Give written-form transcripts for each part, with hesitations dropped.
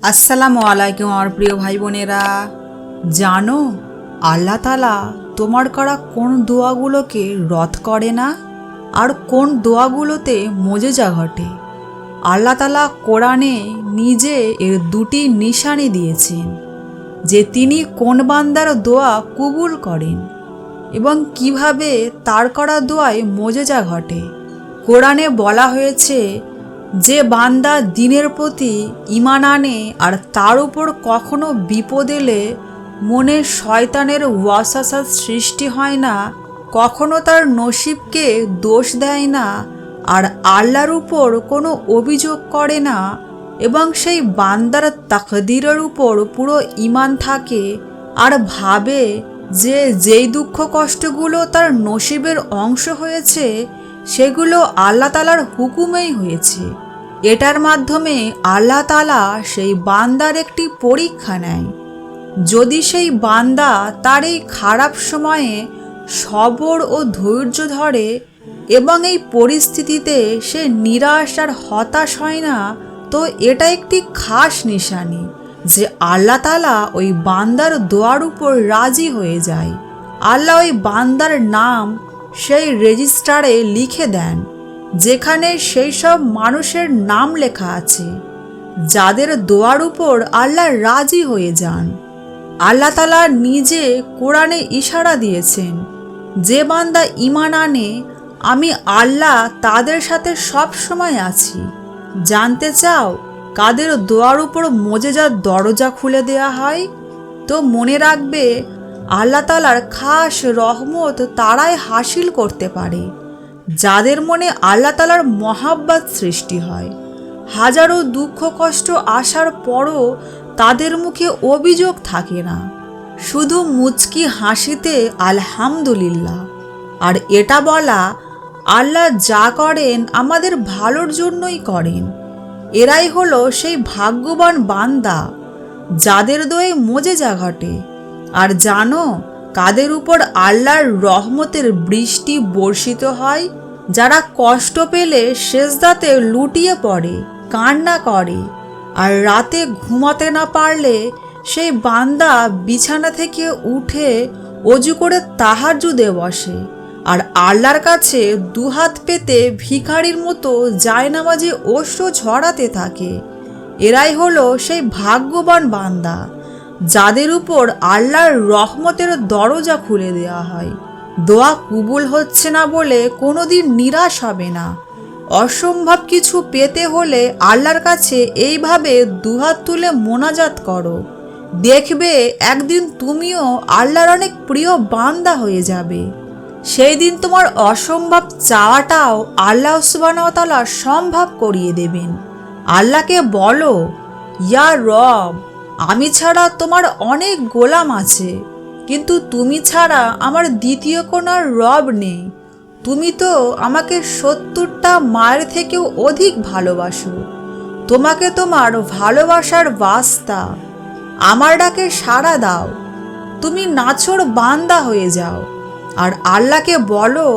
আসসালামু আলাইকুম আমার প্রিয় ভাই বোনেরা। জানো আল্লাহ তাআলা তোমার করা কোন দোয়াগুলোকে রদ করে না আর কোন দোয়াগুলোতে মোজেজা ঘটে? আল্লাহ তাআলা কোরআনে নিজে এর দুটি নিশানি দিয়েছেন যে তিনি কোন বান্দার দোয়া কবুল করেন এবং কিভাবে তার করা দোয়ায় মোজেজা ঘটে। কোরআনে বলা হয়েছে যে বান্দা দিনের প্রতি ঈমান আনে আর তার উপর কখনো বিপদ এলে মনে শয়তানের ওয়াসওয়াসা সৃষ্টি হয় না, কখনো তার নসিবকে দোষ দেয় না আর আল্লাহর উপর কোনো অভিযোগ করে না এবং সেই বান্দার তাকদীরের উপর পুরো ঈমান থাকে আর ভাবে যে যেই দুঃখ কষ্টগুলো তার নসিবের অংশ হয়েছে সেগুলো আল্লাহ তাআলার হুকুমেই হয়েছে। এটার মাধ্যমে আল্লাহ তাআলা সেই বান্দার একটি পরীক্ষা নেয়। যদি সেই বান্দা তার এই খারাপ সময়ে সবর ও ধৈর্য ধরে এবং এই পরিস্থিতিতে সে নিরাশ আর হতাশ হয় না, তো এটা একটি খাস নিশানি যে আল্লাহ তাআলা ওই বান্দার দোয়ার উপর রাজি হয়ে যায়। আল্লাহ ওই বান্দার নাম সেই রেজিস্টারে লিখে দেন যেখানে সেই সব মানুষের নাম লেখা আছে যাদের দোয়ার উপর আল্লাহ রাজি হয়ে যান। আল্লাহ তাআলা নিজে কোরআনে ইশারা দিয়েছেন যে বান্দা ঈমান আনে আমি আল্লাহ তাদের সাথে সব সময় আছি। জানতে চাও কাদের দোয়ার উপর মোজেজার দরজা খুলে দেয়া হয়? তো মনে রাখবে আল্লাহ তাআলার খাস রহমত তারাই হাসিল করতে পারে যাদের মনে আল্লাহ তাআলার মহাব্বত সৃষ্টি হয়। হাজারো দুঃখ কষ্ট আসার পরও তাদের মুখে অভিযোগ থাকে না, শুধু মুচকি হাসিতে আলহামদুলিল্লাহ আর এটা বলা আল্লাহ যা করেন আমাদের ভালোর জন্যই করেন। এরাই হলো সেই ভাগ্যবান বান্দা যাদের দোয়ে মোজেজা ঘটে। আর জানো কাদের উপর আল্লাহর রহমতের বৃষ্টি বর্ষিত হয়? যারা কষ্ট পেলে সেজদাতে লুটিয়ে পড়ে, কান্না করে আর রাতে ঘুমাতে না পারলে সেই বান্দা বিছানা থেকে উঠে অজু করে তাহাজ্জুদে বসে আর আল্লাহর কাছে দুহাত পেতে ভিখারির মতো জায়নামাজে অশ্রু ঝরাতে থাকে। এরাই হলো সেই ভাগ্যবান বান্দা যাদের উপর আল্লাহর রহমতের দরজা খুলে দেওয়া হয়। দোয়া কবুল হচ্ছে না বলে কোনোদিন নিরাশ হবে না। অসম্ভব কিছু পেতে হলে আল্লাহর কাছে এইভাবে দুহাত তুলে মোনাজাত করো, দেখবে একদিন তুমিও আল্লাহর অনেক প্রিয় বান্দা হয়ে যাবে। সেই দিন তোমার অসম্ভব চাওয়াটাও আল্লাহ সুবহানাহু ওয়া তাআলা সম্ভব করিয়ে দেবেন। আল্লাহকে বলো, ইয়া রব, আমি ছাড়া তোমার অনেক গোলাম আছে, কিন্তু তুমি ছাড়া আমার দ্বিতীয় কোনো রব নেই। তুমি তো আমাকে 70টা মায়ের থেকেও অধিক ভালোবাসো। তোমাকে তোমার ভালোবাসার বাস্তা আমার ডাকে সাড়া দাও। তুমি নাছোড় বান্দা হয়ে যাও আর আল্লাহকে বলো,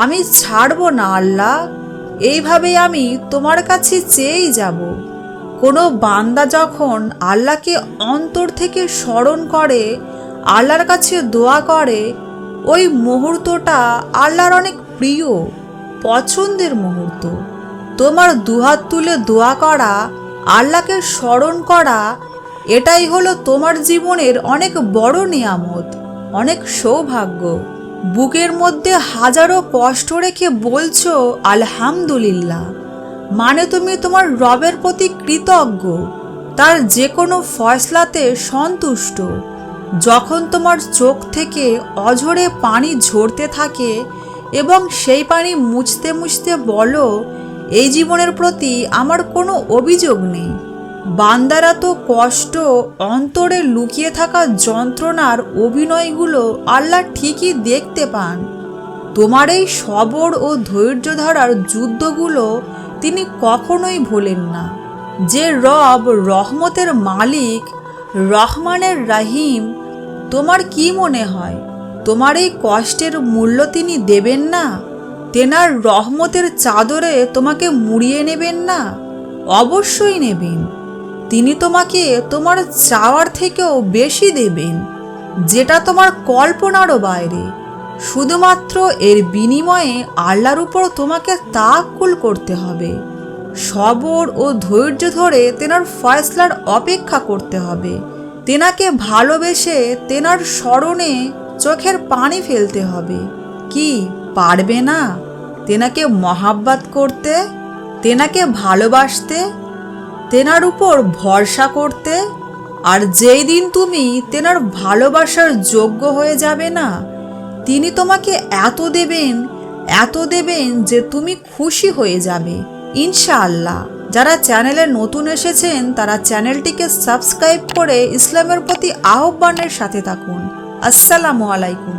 আমি ছাড়ব না আল্লাহ, এইভাবে আমি তোমার কাছে চেয়েই যাব। কোনো বান্দা যখন আল্লাহকে অন্তর থেকে স্মরণ করে, আল্লাহর কাছে দোয়া করে, ওই মুহূর্তটা আল্লাহর অনেক প্রিয় পছন্দের মুহূর্ত। তোমার দুহাত তুলে দোয়া করা, আল্লাহকে স্মরণ করা, এটাই হলো তোমার জীবনের অনেক বড় নিয়ামত, অনেক সৌভাগ্য। বুকের মধ্যে হাজারো কষ্ট রেখে বলছো আলহামদুলিল্লাহ, মানে তুমি তোমার রবের প্রতি কৃতজ্ঞ, তার যে কোনো ফয়সলাতে সন্তুষ্ট। যখন তোমার চোখ থেকে অঝরে পানি ঝরতে থাকে এবং সেই পানি মুছতে মুছতে বলো, এই জীবনের প্রতি আমার কোনো অভিযোগ নেই। বান্দারা তো কষ্ট, অন্তরে লুকিয়ে থাকা যন্ত্রণার অভিনয়গুলো আল্লাহ ঠিকই দেখতে পান। তোমার এই সবর ও ধৈর্য ধরার যুদ্ধগুলো তিনি কখনোই ভোলেন না। যে রব রহমতের মালিক, রহমানের রাহিম, তোমার কি মনে হয় তোমার এই কষ্টের মূল্য তিনি দেবেন না? তেনার রহমতের চাদরে তোমাকে মুড়িয়ে নেবেন না? অবশ্যই নেবেন। তিনি তোমাকে তোমার চাওয়ার থেকেও বেশি দেবেন, যেটা তোমার কল্পনারও বাইরে। শুধুমাত্র এর বিনিময়ে আল্লাহর উপর তোমাকে তাওয়াক্কুল করতে হবে। সবর ও ধৈর্য ধরে তেনার ফয়সলার অপেক্ষা করতে হবে। তেনাকে ভালোবেসে তেনার স্মরণে চোখের পানি ফেলতে হবে। কি পারবে না তেনাকে মহাব্বত করতে, তেনাকে ভালোবাসতে, তেনার উপর ভরসা করতে? আর যেই দিন তুমি তেনার ভালোবাসার যোগ্য হয়ে যাবে না, তিনি তোমাকে এত দেবেন যে তুমি খুশি হয়ে যাবে ইনশাআল্লাহ। যারা চ্যানেলে নতুন এসেছেন তারা চ্যানেলটিকে সাবস্ক্রাইব করে ইসলামের প্রতি আহ্বানের সাথে থাকুন। আসসালামু আলাইকুম।